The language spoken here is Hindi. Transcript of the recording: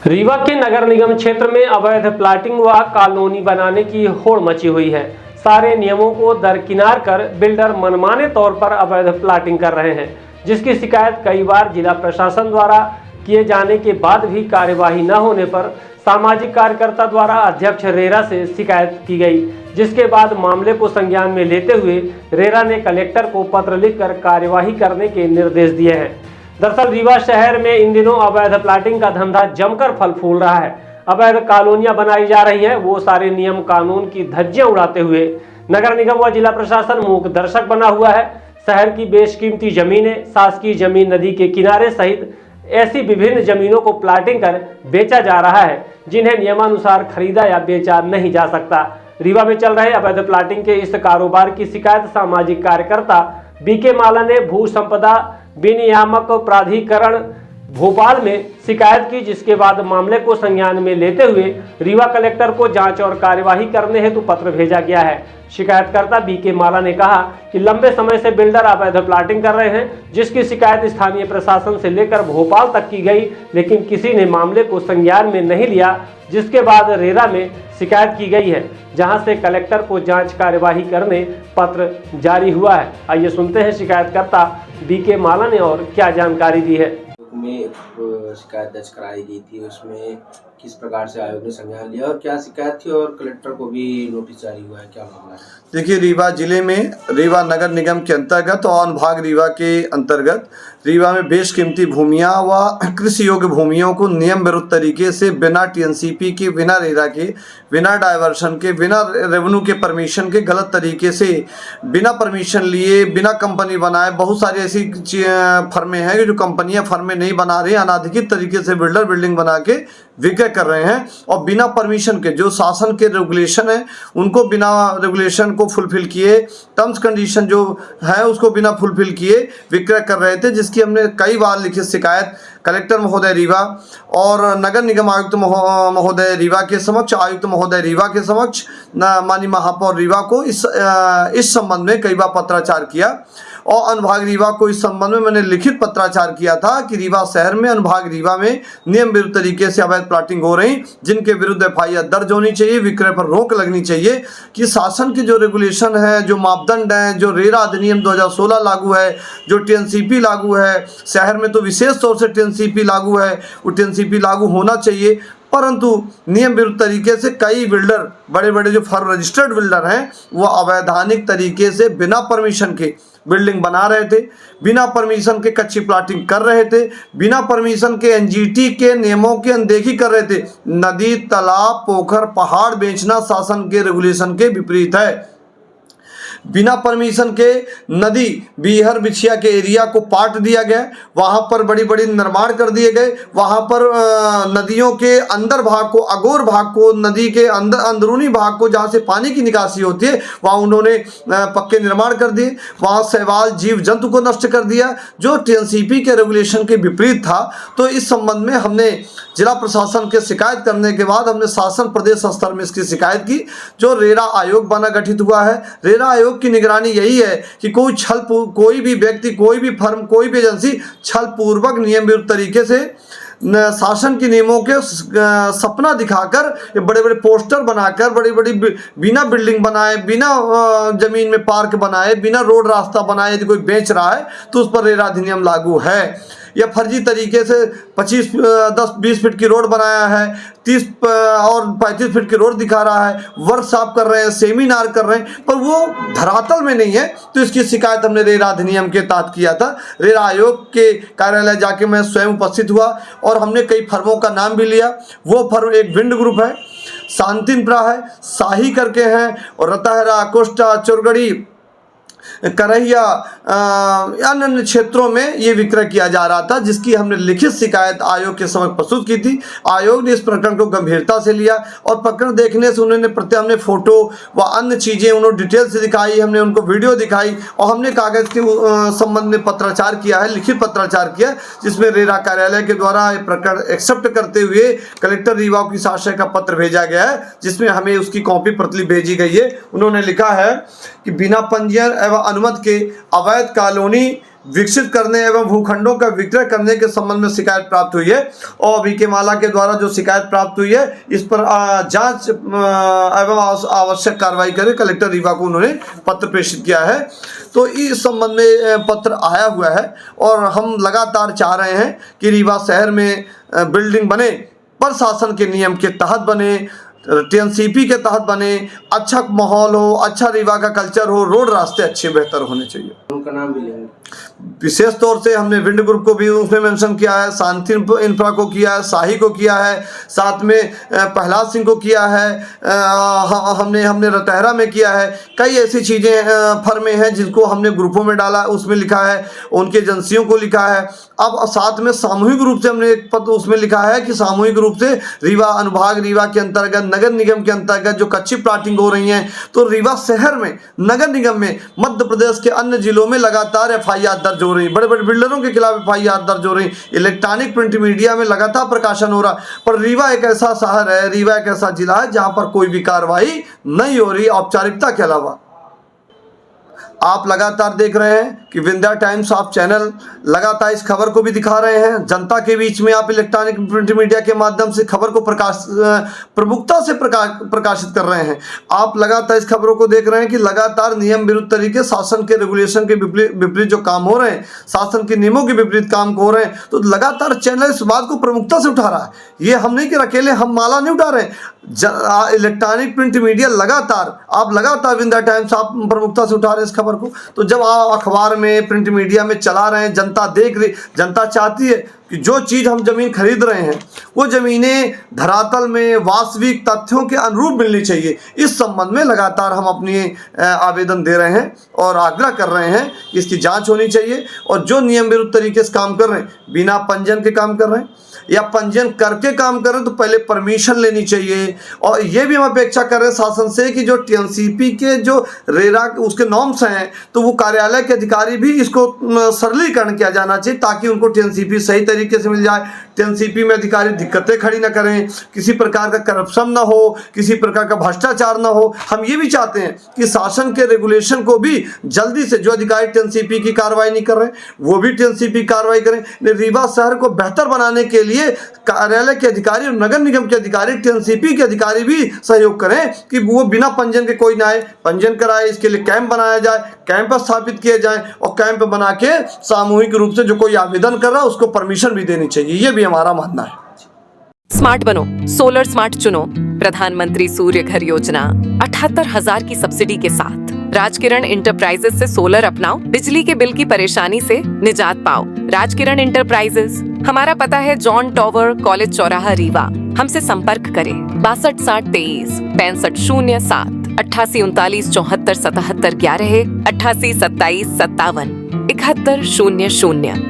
रीवा के नगर निगम क्षेत्र में अवैध प्लाटिंग व कॉलोनी बनाने की होड़ मची हुई है। सारे नियमों को दरकिनार कर बिल्डर मनमाने तौर पर अवैध प्लाटिंग कर रहे हैं, जिसकी शिकायत कई बार जिला प्रशासन द्वारा किए जाने के बाद भी कार्यवाही न होने पर सामाजिक कार्यकर्ता द्वारा अध्यक्ष रेरा से शिकायत की गई, जिसके बाद मामले को संज्ञान में लेते हुए रेरा ने कलेक्टर को पत्र लिखकर कार्यवाही करने के निर्देश दिए हैं। दरअसल रीवा शहर में इन दिनों अवैध प्लाटिंग का धंधा जमकर फल फूल रहा है। अवैध कॉलोनियां बनाई जा रही है, वो सारे नियम कानून की धज्जियां उड़ाते हुए नगर निगम व जिला प्रशासन मूक दर्शक बना हुआ है। शहर की बेशकीमती जमीनें, शासकीय जमीन नदी के किनारे सहित ऐसी विभिन्न जमीनों को प्लाटिंग कर बेचा जा रहा है, जिन्हें नियमानुसार खरीदा या बेचा नहीं जा सकता। रीवा में चल रहे अवैध प्लाटिंग के इस कारोबार की शिकायत सामाजिक कार्यकर्ता बीके माला ने भू संपदा विनियामक प्राधिकरण भोपाल में शिकायत की, जिसके बाद मामले को संज्ञान में लेते हुए रीवा कलेक्टर को जांच और कार्यवाही करने हेतु पत्र भेजा गया है। शिकायतकर्ता बीके माला ने कहा कि लंबे समय से बिल्डर अवैध प्लाटिंग कर रहे हैं, जिसकी शिकायत स्थानीय प्रशासन से लेकर भोपाल तक की गई, लेकिन किसी ने मामले को संज्ञान में नहीं लिया, जिसके बाद रेरा में शिकायत की गई है, जहां से कलेक्टर को जांच कार्यवाही करने पत्र जारी हुआ है। आइए सुनते हैं शिकायतकर्ता बीके माला ने और क्या जानकारी दी है। में एक शिकायत दर्ज कराई गई थी, उसमें किस प्रकार से आयोग ने संज्ञान लिया और क्या शिकायत थी और कलेक्टर को भी नोटिस जारी हुआ है, क्या मामला है? देखिए, रीवा जिले में रीवा नगर निगम के अंतर्गत और अनुभाग रीवा के अंतर्गत रीवा में बेशकीमती भूमियां व कृषि योग्य भूमियों को नियम विरुद्ध तरीके से बिना टीएनसीपी के, बिना रेरा के, बिना डायवर्शन के, बिना रेवेन्यू के परमिशन के, गलत तरीके से बिना परमिशन लिए, बिना कंपनी बनाए, बहुत सारी ऐसी फर्में हैं जो कंपनियां फर्में नहीं बना रही, अनाधिकृत तरीके से बिल्डर बिल्डिंग बना के विक्रय कर रहे हैं और बिना परमिशन के, जो शासन के रेगुलेशन है उनको बिना रेगुलेशन को फुलफिल किए, टर्म्स कंडीशन जो है उसको बिना फुलफिल किए विक्रय कर रहे थे, जिसकी हमने कई बार लिखित शिकायत कलेक्टर महोदय रीवा और नगर निगम आयुक्त महोदय रीवा के समक्ष, आयुक्त महोदय रीवा के समक्ष, माननीय महापौर रीवा को इस संबंध में कई बार पत्राचार किया और अनुभाग रीवा को इस संबंध में मैंने लिखित पत्राचार किया था कि रीवा शहर में, अनुभाग रीवा में नियम विरुद्ध तरीके से अवैध प्लाटिंग हो रही, जिनके विरुद्ध एफआईआर दर्ज होनी चाहिए, विक्रय पर रोक लगनी चाहिए, कि शासन की जो रेगुलेशन है, जो मापदंड है, जो रेरा अधिनियम 2016 लागू है, जो टीएनसीपी लागू है, शहर में तो विशेष तौर से टीएनसीपी लागू है, वो टीएनसीपी लागू होना चाहिए, परंतु नियम विरुद्ध तरीके से कई बिल्डर, बड़े बड़े जो फर्म रजिस्टर्ड बिल्डर हैं, वो अवैधानिक तरीके से बिना परमिशन के बिल्डिंग बना रहे थे, बिना परमिशन के कच्ची प्लाटिंग कर रहे थे, बिना परमिशन के एनजीटी के नियमों की अनदेखी कर रहे थे। नदी, तालाब, पोखर, पहाड़ बेचना शासन के रेगुलेशन के विपरीत है। बिना परमिशन के नदी, बीहर बिछिया के एरिया को पाट दिया गया, वहाँ पर बड़ी बड़ी निर्माण कर दिए गए, वहाँ पर नदियों के अंदर भाग को, अगोर भाग को, नदी के अंदर अंदरूनी भाग को जहाँ से पानी की निकासी होती है, वहाँ उन्होंने पक्के निर्माण कर दिए, वहाँ शैवाल जीव जंतु को नष्ट कर दिया, जो टीएनसीपी के रेगुलेशन के विपरीत था। तो इस संबंध में हमने जिला प्रशासन के शिकायत करने के बाद हमने शासन प्रदेश स्तर में इसकी शिकायत की। जो रेरा आयोग बना गठित हुआ है, रेरा आयोग की निगरानी यही है कि कोई भी व्यक्ति, कोई भी फर्म, कोई भी एजेंसी छल पूर्वक नियम विरुद्ध तरीके से शासन के नियमों के सपना दिखाकर, बड़े बड़े पोस्टर बनाकर, बड़ी बड़ी बिना बिल्डिंग बनाए, बिना जमीन में पार्क बनाए, बिना रोड रास्ता बनाए यदि कोई बेच रहा है तो उस पर रेरा अधिनियम लागू है। या फर्जी तरीके से 10-20 फीट की रोड बनाया है, 30 और 35 फीट की रोड दिखा रहा है, वर्कशॉप कर रहे हैं, सेमिनार कर रहे हैं, पर वो धरातल में नहीं है। तो इसकी शिकायत हमने रेरा अधिनियम के तहत किया था। रेरा आयोग के कार्यालय जाके मैं स्वयं उपस्थित हुआ और हमने कई फर्मों का नाम भी लिया। वो फर्म एक विंड ग्रुप है, शांतिनप्रा है, शाही करके हैं, और रताहरा, कोस्टा, चोरगढ़ी, करहिया, अन्य क्षेत्रों में ये विक्रय किया जा रहा था, जिसकी हमने लिखित शिकायत आयोग के समक्ष प्रस्तुत की थी। आयोग ने इस प्रकरण को गंभीरता से लिया और प्रकरण देखने से उन्होंने हमने फोटो व अन्य चीज़ें उन्होंने डिटेल से दिखाई, हमने उनको वीडियो दिखाई और हमने कागज के संबंध में पत्राचार किया है, लिखित पत्राचार किया, जिसमें रेरा कार्यालय के द्वारा ये प्रकरण एक्सेप्ट करते हुए कलेक्टर रीवा की शासन का पत्र भेजा गया है, जिसमें हमें उसकी कॉपी प्रतिलिपि भेजी गई है। उन्होंने लिखा है कि बिना पंजीयन एवं अनुमति के अवैध कॉलोनी विकसित करने एवं भूखंडों का विक्रय करने के संबंध में शिकायत प्राप्त हुई है और वीके माला के द्वारा जो शिकायत प्राप्त हुई है इस पर जांच एवं आवश्यक कार्रवाई करे कलेक्टर रीवा को उन्होंने पत्र प्रेषित किया है। तो इस संबंध में पत्र आया हुआ है और हम लगातार चाह रहे हैं कि रीवा शहर में बिल्डिंग बने पर शासन के नियम के तहत बने, टीएनसीपी के तहत बने, अच्छा माहौल हो, अच्छा रीवा का कल्चर हो, रोड रास्ते अच्छे बेहतर होने चाहिए। उनका नाम भी लेंगे। विशेष तौर से हमने विंड ग्रुप को भी उसमें मेंशन किया है, शांति इंफ्रा को किया है, शाही को किया है, साथ में प्रहलाद सिंह को किया है, हमने रतहरा में किया है। कई ऐसी चीज़ें फर्में हैं जिनको हमने ग्रुपों में डाला, उसमें लिखा है, उनकी एजेंसियों को लिखा है। अब साथ में सामूहिक रूप से हमने एक पत्र उसमें लिखा है कि सामूहिक रूप से रीवा अनुभाग रीवा के अंतर्गत नगर निगम के अंतर्गत जो कच्ची प्लाटिंग हो रही हैं, तो रीवा शहर में नगर निगम में मध्य प्रदेश के अन्य जिलों में लगातार एफआईआर दर्ज हो रही, बड़े बड़े बिल्डरों के खिलाफ एफआईआर दर्ज हो रही, इलेक्ट्रॉनिक प्रिंट मीडिया में लगातार प्रकाशन हो रहा। पर रीवा एक ऐसा शहर है, रीवा एक ऐसा जिला है जहां पर कोई भी कार्रवाई नहीं हो रही औपचारिकता के अलावा। आप लगातार देख रहे हैं कि विंध्या टाइम्स ऑफ चैनल लगातार इस खबर को भी दिखा रहे हैं, जनता के बीच में आप इलेक्ट्रॉनिक प्रिंट मीडिया के माध्यम से खबर को प्रमुखता से प्रकाशित कर रहे हैं। आप लगातार इस खबरों को देख रहे हैं कि लगातार नियम विरुद्ध तरीके शासन के रेगुलेशन के विपरीत जो काम हो रहे हैं, शासन के नियमों के विपरीत काम हो रहे हैं, तो लगातार चैनल इस बात को प्रमुखता से उठा रहा है। ये हम नहीं कि अकेले हम माला नहीं उठा रहे, इलेक्ट्रॉनिक प्रिंट मीडिया लगातार विंध्या टाइम्स आप प्रमुखता से उठा रहे हैं इस खबर को। तो जब आप अखबार में प्रिंट मीडिया में चला रहे हैं, जनता देख रही, जनता चाहती है कि जो चीज़ हम ज़मीन खरीद रहे हैं वो ज़मीनें धरातल में वास्तविक तथ्यों के अनुरूप मिलनी चाहिए। इस संबंध में लगातार हम अपनी आवेदन दे रहे हैं और आग्रह कर रहे हैं कि इसकी जांच होनी चाहिए और जो नियम विरुद्ध तरीके से काम कर रहे हैं, बिना पंजीयन के काम कर रहे हैं या पंजीयन करके काम कर रहे हैं, तो पहले परमिशन लेनी चाहिए। और ये भी हम अपेक्षा कर रहे हैं शासन से कि जो टीएनसीपी के जो रेरा उसके नॉर्म्स हैं, तो वो कार्यालय के अधिकारी भी इसको सरलीकरण किया जाना चाहिए ताकि उनको टीएनसीपी सही तरीके से मिल जाए। टीएनसीपी में अधिकारी दिक्कतें खड़ी ना करें, किसी प्रकार का करप्शन ना हो, किसी प्रकार का भ्रष्टाचार ना हो। हम ये भी चाहते हैं कि शासन के रेगुलेशन को भी जल्दी से, जो अधिकारी टीएनसीपी की कार्रवाई नहीं कर रहे वो भी टीएनसीपी कार्रवाई करें। रीवा शहर को बेहतर बनाने के लिए कार्यालय के अधिकारी और नगर निगम के अधिकारी, टीएनसीपी के अधिकारी भी सहयोग करें कि वो बिना पंजीयन के कोई ना आए, पंजीयन कराए। इसके लिए कैंप बनाया जाए, कैंप स्थापित किए जाए और कैंप बना के सामूहिक रूप से जो कोई आवेदन कर रहा है उसको परमिशन भी देनी चाहिए। ये भी हमारा मानना है। स्मार्ट बनो, सोलर स्मार्ट चुनो। प्रधानमंत्री सूर्य घर योजना 78,000 की सब्सिडी के साथ राजकिरण इंटरप्राइजेस से सोलर अपनाओ, बिजली के बिल की परेशानी से निजात पाओ। राजकिरण इंटरप्राइजेस, हमारा पता है जॉन टॉवर, कॉलेज चौराहा, रीवा। हमसे संपर्क करें 62 60 23 65 07 88 39 74 77 11 88 27 57 71 00।